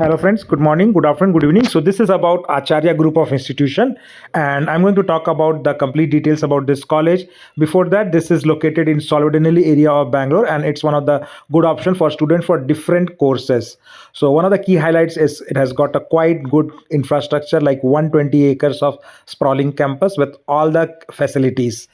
Hello friends, good morning, good afternoon, good evening. So this is about Acharya group of institution and I'm going to talk about the complete details about this college. Before that, this is located in Solvedinelli area of Bangalore and it's one of the good option for students for different courses. So one of the key highlights is it has got a quite good infrastructure like 120 acres of sprawling campus with all the facilities.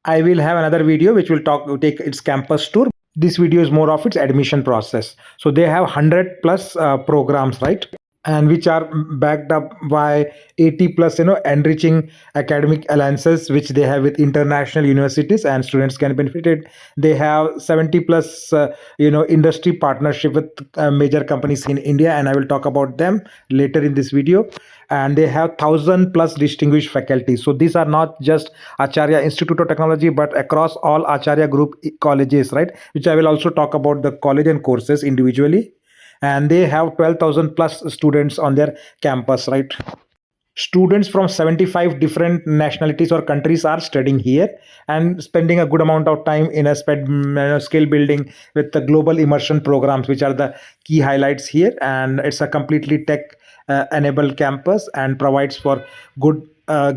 I will have another video which will take its campus tour. This video is more of its admission process. So they have 100 plus programs, right? And which are backed up by 80 plus enriching academic alliances which they have with international universities and students can benefit it. They have 70 plus industry partnership with major companies in India, and I will talk about them later in this video. And they have 1,000 plus distinguished faculty. So these are not just Acharya Institute of Technology but across all Acharya group colleges, right, which I will also talk about the college and courses individually. And they have 12,000 plus students on their campus, right? Students from 75 different nationalities or countries are studying here and spending a good amount of time in a skill building with the global immersion programs, which are the key highlights here. And it's a completely tech enabled campus and provides for good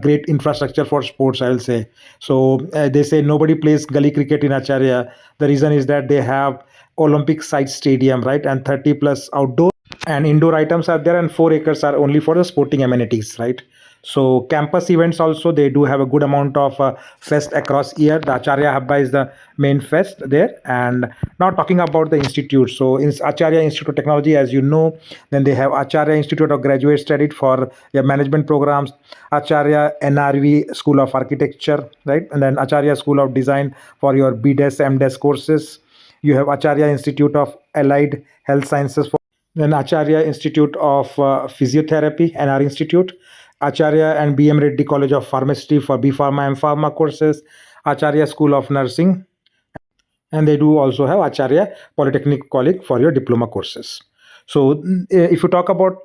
great infrastructure for sports, I'll say. So they say nobody plays gully cricket in Acharya. The reason is that they have Olympic size stadium, right, and 30 plus outdoor and indoor items are there, and 4 acres are only for the sporting amenities, right? So campus events also, they do have a good amount of fest across year. The Acharya Habba is the main fest there. And now talking about the institute, so in Acharya Institute of Technology, as you know, then they have Acharya Institute of Graduate Study for their management programs, Acharya NRV School of Architecture, right, and then Acharya School of Design for your BDes MDes courses. You have Acharya Institute of Allied Health Sciences for then Acharya Institute of Physiotherapy, NR Institute, Acharya and BM Reddy College of Pharmacy for B Pharma and Pharma courses, Acharya School of Nursing, and they do also have Acharya Polytechnic College for your diploma courses. So if you talk about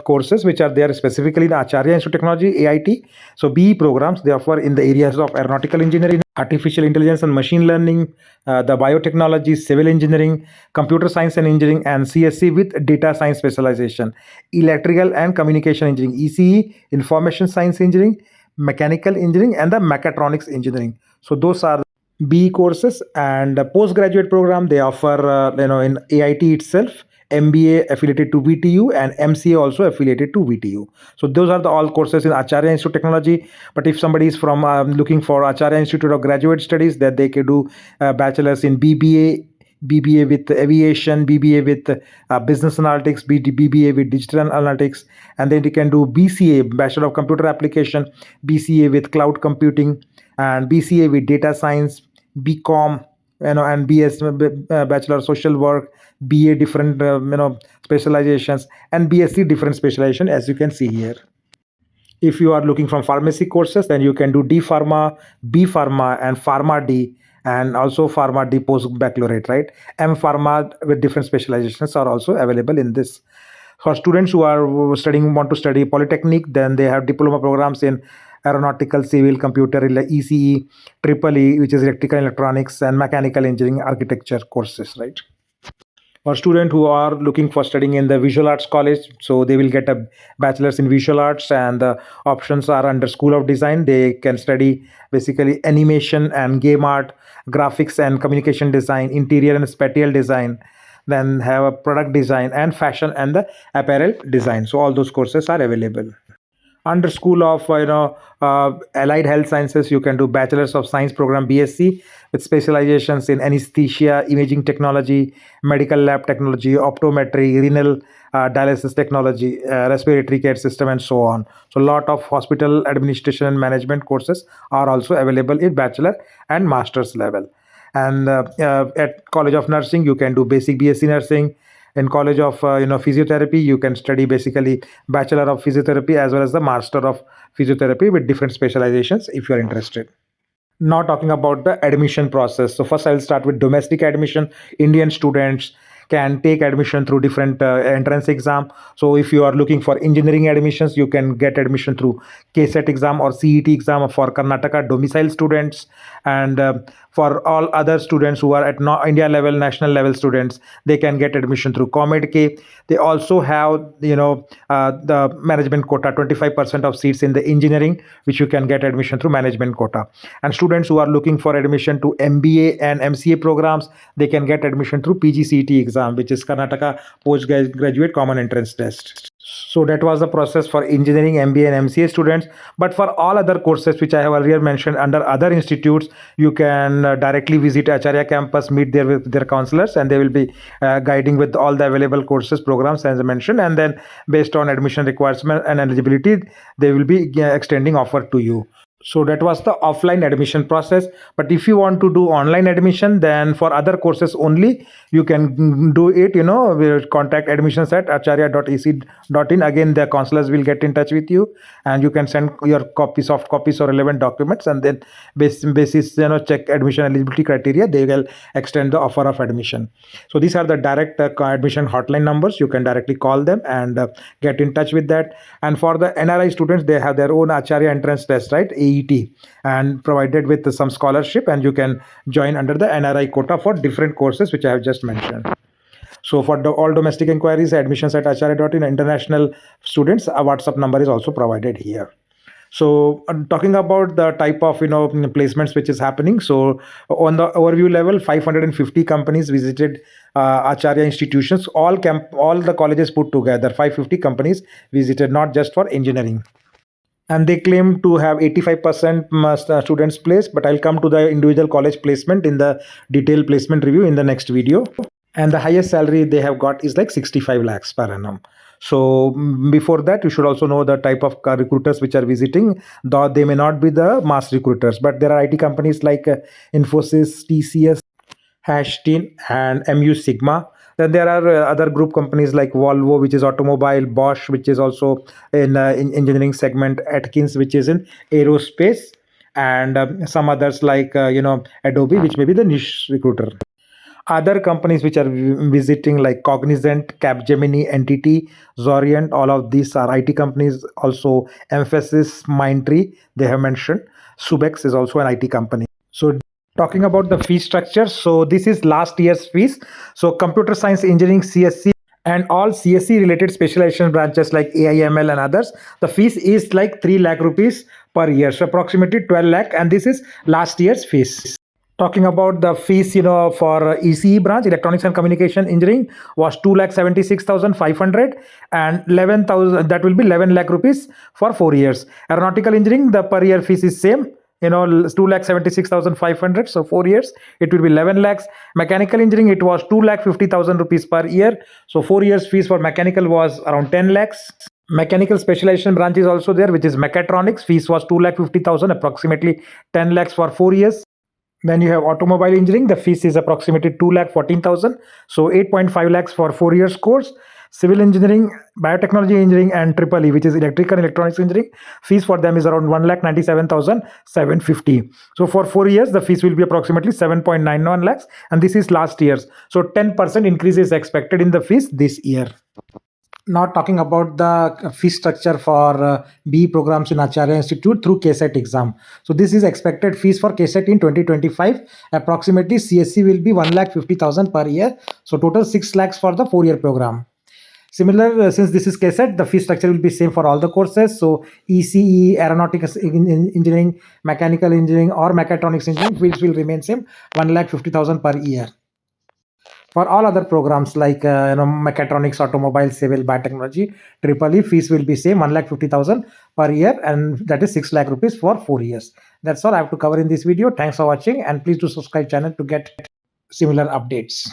courses which are there specifically in Acharya Institute of Technology, AIT, so BE programs, they offer in the areas of aeronautical engineering, artificial intelligence and machine learning, the biotechnology, civil engineering, computer science and engineering, and CSC with data science specialization, electrical and communication engineering, ECE, information science engineering, mechanical engineering, and the mechatronics engineering. So those are B courses. And the postgraduate program, they offer in AIT itself, MBA affiliated to VTU and MCA also affiliated to VTU. So those are the all courses in Acharya Institute of Technology. But if somebody is from looking for Acharya Institute of Graduate Studies, that they can do bachelor's in BBA, BBA with aviation, BBA with business analytics, BBA with digital analytics, and then they can do BCA, Bachelor of Computer Application, BCA with cloud computing, and BCA with data science, BCom, and BS, Bachelor of Social Work, BA different specializations, and BSc different specialization, as you can see here. If you are looking from pharmacy courses, then you can do D Pharma, B Pharma, and Pharma D, and also Pharma D post baccalaureate, right? M Pharma with different specializations are also available in this. For students who are studying, want to study polytechnic, then they have diploma programs in aeronautical, civil, computer, ECE, triple E, which is electrical electronics, and mechanical engineering architecture courses, right? For students who are looking for studying in the visual arts college, so they will get a bachelor's in visual arts, and the options are under School of Design. They can study basically animation and game art, graphics and communication design, interior and spatial design, then have a product design and fashion and the apparel design. So all those courses are available. Under School of Allied Health Sciences, you can do Bachelor's of Science program, BSc, with specializations in anesthesia, imaging technology, medical lab technology, optometry, renal dialysis technology, respiratory care system, and so on. So a lot of hospital administration and management courses are also available in bachelor and master's level. And at College of Nursing, you can do basic BSc nursing. In College of Physiotherapy, you can study basically Bachelor of Physiotherapy as well as the Master of Physiotherapy with different specializations if you are interested. Now talking about the admission process. So first I will start with domestic admission. Indian students can take admission through different entrance exam. So if you are looking for engineering admissions, you can get admission through KCET exam or CET exam for Karnataka domicile students. And for all other students who are at India level, national level students, they can get admission through ComEdK. They also have, the management quota, 25% of seats in the engineering, which you can get admission through management quota. And students who are looking for admission to MBA and MCA programs, they can get admission through PGCET exam, which is Karnataka Postgraduate Common Entrance Test. So that was the process for engineering, MBA and MCA students. But for all other courses which I have earlier mentioned under other institutes, you can directly visit Acharya campus, meet there with their counselors, and they will be guiding with all the available courses, programs as I mentioned. And then based on admission requirements and eligibility, they will be extending offer to you. So that was the offline admission process. But if you want to do online admission, then for other courses only, you can do it, we'll contact admissions at acharya.ac.in. Again, the counselors will get in touch with you, and you can send your soft copies or relevant documents, and then basis, check admission eligibility criteria, they will extend the offer of admission. So these are the direct admission hotline numbers. You can directly call them and get in touch with that. And for the NRI students, they have their own Acharya entrance test, right? AIT, and provided with some scholarship, and you can join under the NRI quota for different courses which I have just mentioned. So for all domestic inquiries, admissions at acharya.in. International students, a WhatsApp number is also provided here. So talking about the type of placements which is happening. So on the overview level, 550 companies visited Acharya institutions. All the colleges put together, 550 companies visited, not just for engineering. And they claim to have 85% students placed, but I'll come to the individual college placement in the detailed placement review in the next video. And the highest salary they have got is like 65 lakhs per annum. So before that, you should also know the type of recruiters which are visiting, though they may not be the mass recruiters, but there are IT companies like Infosys, TCS, Hashtin, and MU Sigma. Then there are other group companies like Volvo, which is automobile, Bosch, which is also in engineering segment, Atkins, which is in aerospace, and some others like Adobe, which may be the niche recruiter. Other companies which are visiting like Cognizant, Capgemini, Entity, Zorient, all of these are IT companies. Also Emphasis, Mindtree, they have mentioned. Subex is also an IT company. So talking about the fee structure, so this is last year's fees. So computer science, engineering, CSC, and all CSC related specialization branches like AIML and others, the fees is like 3 lakh rupees per year, so approximately 12 lakh, and this is last year's fees. Talking about the fees, for ECE branch, electronics and communication engineering, was 2,76,500, and 11,000, that will be 11 lakh rupees for 4 years. Aeronautical engineering, the per year fees is same, 2,76,500. So 4 years, it will be 11 lakhs. Mechanical engineering, it was 2,50,000 rupees per year. So 4 years fees for mechanical was around 10 lakhs. Mechanical specialization branch is also there, which is mechatronics. Fees was 2,50,000, approximately 10 lakhs for 4 years. Then you have automobile engineering. The fees is approximately 2,14,000. So 8.5 lakhs for 4 years course. Civil engineering, biotechnology engineering, and EEE, which is electrical and electronics engineering, fees for them is around 1,97,750. So for 4 years, the fees will be approximately 7.91 lakhs, and this is last year's. So 10% increase is expected in the fees this year. Now talking about the fee structure for BE programs in Acharya Institute through KCET exam. So this is expected fees for KCET in 2025. Approximately CSC will be 1,50,000 per year. So total 6 lakhs for the 4-year program. Similar, since this is KCET, the fee structure will be same for all the courses. So ECE, aeronautics engineering, mechanical engineering, or mechatronics engineering, fees will remain same, 1,50,000 per year. For all other programs like mechatronics, automobile, civil, biotechnology, EEE, fees will be same, 1,50,000 per year, and that is 6 lakh rupees for 4 years. That's all I have to cover in this video. Thanks for watching, and please do subscribe channel to get similar updates.